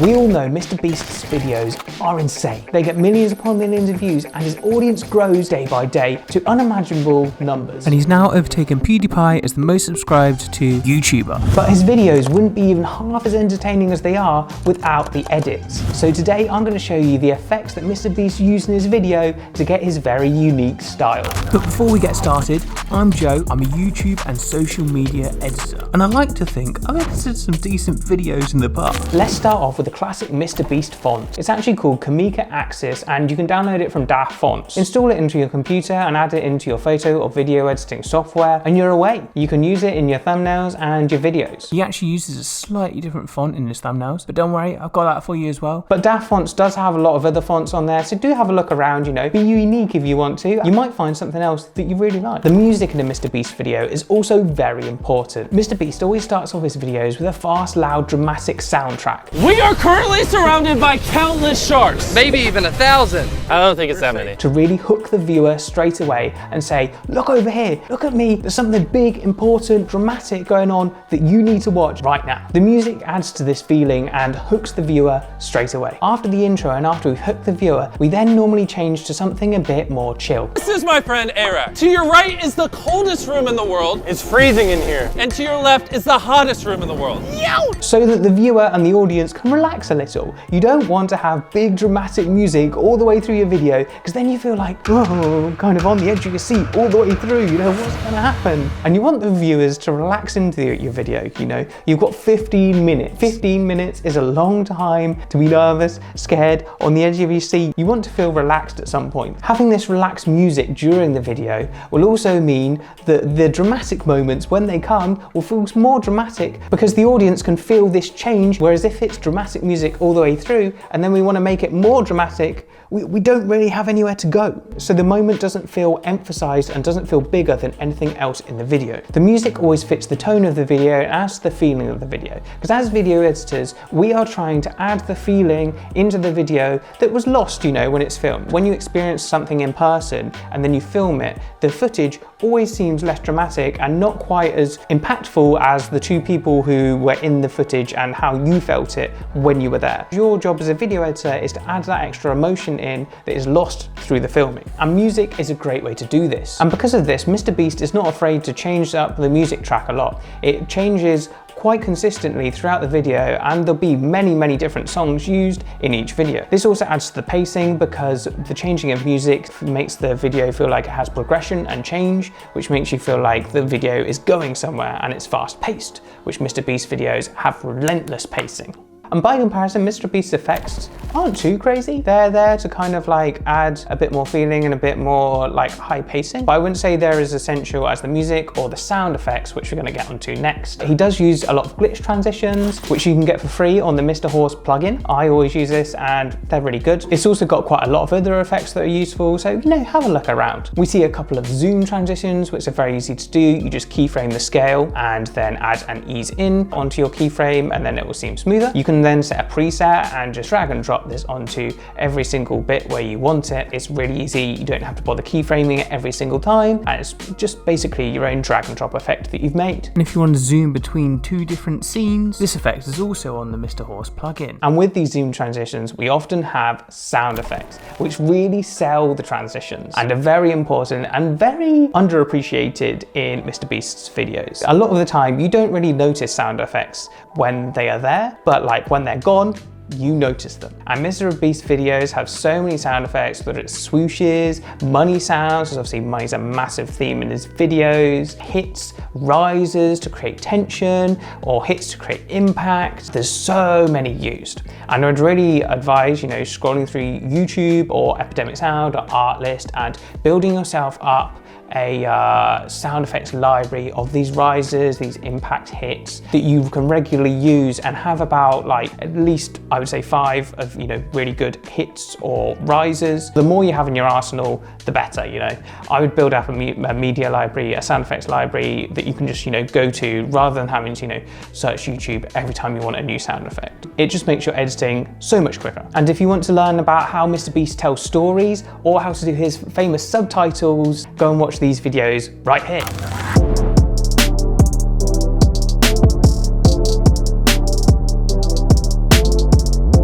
We all know MrBeast's videos are insane. They get millions upon millions of views and his audience grows day by day to unimaginable numbers. And he's now overtaken PewDiePie as the most subscribed to YouTuber. But his videos wouldn't be even half as entertaining as they are without the edits. So today I'm going to show you the effects that MrBeast used in his video to get his very unique style. But before we get started, I'm Joe, I'm a YouTube and social media editor. And I like to think I've edited some decent videos in the past. Let's start off with the classic MrBeast font. It's actually called Kamika Axis and you can download it from DAF Fonts. Install it into your computer and add it into your photo or video editing software and you're away. You can use it in your thumbnails and your videos. He actually uses a slightly different font in his thumbnails, but don't worry, I've got that for you as well. But DAF Fonts does have a lot of other fonts on there, so do have a look around, you know, be unique if you want to. You might find something else that you really like. The music in a MrBeast video is also very important. MrBeast always starts off his videos with a fast, loud, dramatic soundtrack. We are currently surrounded by countless sharks. Maybe even 1,000. I don't think it's that many. To really hook the viewer straight away and say, look over here, look at me, there's something big, important, dramatic going on that you need to watch right now. The music adds to this feeling and hooks the viewer straight away. After the intro and after we've hooked the viewer, we then normally change to something a bit more chill. This is my friend Arak. To your right is the coldest room in the world. It's freezing in here. And to your left is the hottest room in the world. So that the viewer and the audience can relax a little. You don't want to have big dramatic music all the way through your video because then you feel like, oh, kind of on the edge of your seat all the way through, you know, what's going to happen? And you want the viewers to relax into your video, you know. You've got 15 minutes. 15 minutes is a long time to be nervous, scared, on the edge of your seat. You want to feel relaxed at some point. Having this relaxed music during the video will also mean that the dramatic moments, when they come, will feel more dramatic because the audience can feel this change, whereas if it's dramatic music all the way through and then we want to make it more dramatic, we don't really have anywhere to go. So the moment doesn't feel emphasized and doesn't feel bigger than anything else in the video. The music always fits the tone of the video and adds to the feeling of the video. Because as video editors, we are trying to add the feeling into the video that was lost, you know, when it's filmed. When you experience something in person and then you film it, the footage always seems less dramatic and not quite as impactful as the two people who were in the footage and how you felt it when you were there. Your job as a video editor is to add that extra emotion in that is lost through the filming. And music is a great way to do this. And because of this, MrBeast is not afraid to change up the music track a lot. It changes quite consistently throughout the video and there'll be many different songs used in each video. This also adds to the pacing because the changing of music makes the video feel like it has progression and change, which makes you feel like the video is going somewhere and it's fast paced, which MrBeast videos have relentless pacing. And by comparison, MrBeast's effects aren't too crazy. They're there to kind of like add a bit more feeling and a bit more like high pacing. But I wouldn't say they're as essential as the music or the sound effects, which we're gonna get onto next. He does use a lot of glitch transitions, which you can get for free on the Mr. Horse plugin. I always use this and they're really good. It's also got quite a lot of other effects that are useful. So, you know, have a look around. We see a couple of zoom transitions, which are very easy to do. You just keyframe the scale and then add an ease in onto your keyframe and then it will seem smoother. You can then set a preset and just drag and drop this onto every single bit where you want it. It's really easy. You don't have to bother keyframing it every single time. And it's just basically your own drag and drop effect that you've made. And if you want to zoom between two different scenes, this effect is also on the Mr. Horse plugin. And with these zoom transitions, we often have sound effects, which really sell the transitions and are very important and very underappreciated in MrBeast's videos. A lot of the time, you don't really notice sound effects when they are there, but like when they're gone, you notice them. And MrBeast videos have so many sound effects, whether it's swooshes, money sounds, because obviously money's a massive theme in his videos, hits, rises to create tension, or hits to create impact. There's so many used. And I'd really advise, you know, scrolling through YouTube or Epidemic Sound or Artlist and building yourself up a sound effects library of these rises, these impact hits that you can regularly use and have about like at least I would say 5 of, you know, really good hits or rises. The more you have in your arsenal, the better, you know. I would build up a media library, a sound effects library that you can just, you know, go to rather than having to, you know, search YouTube every time you want a new sound effect. It just makes your editing so much quicker. And if you want to learn about how MrBeast tells stories or how to do his famous subtitles, go and watch these videos right here.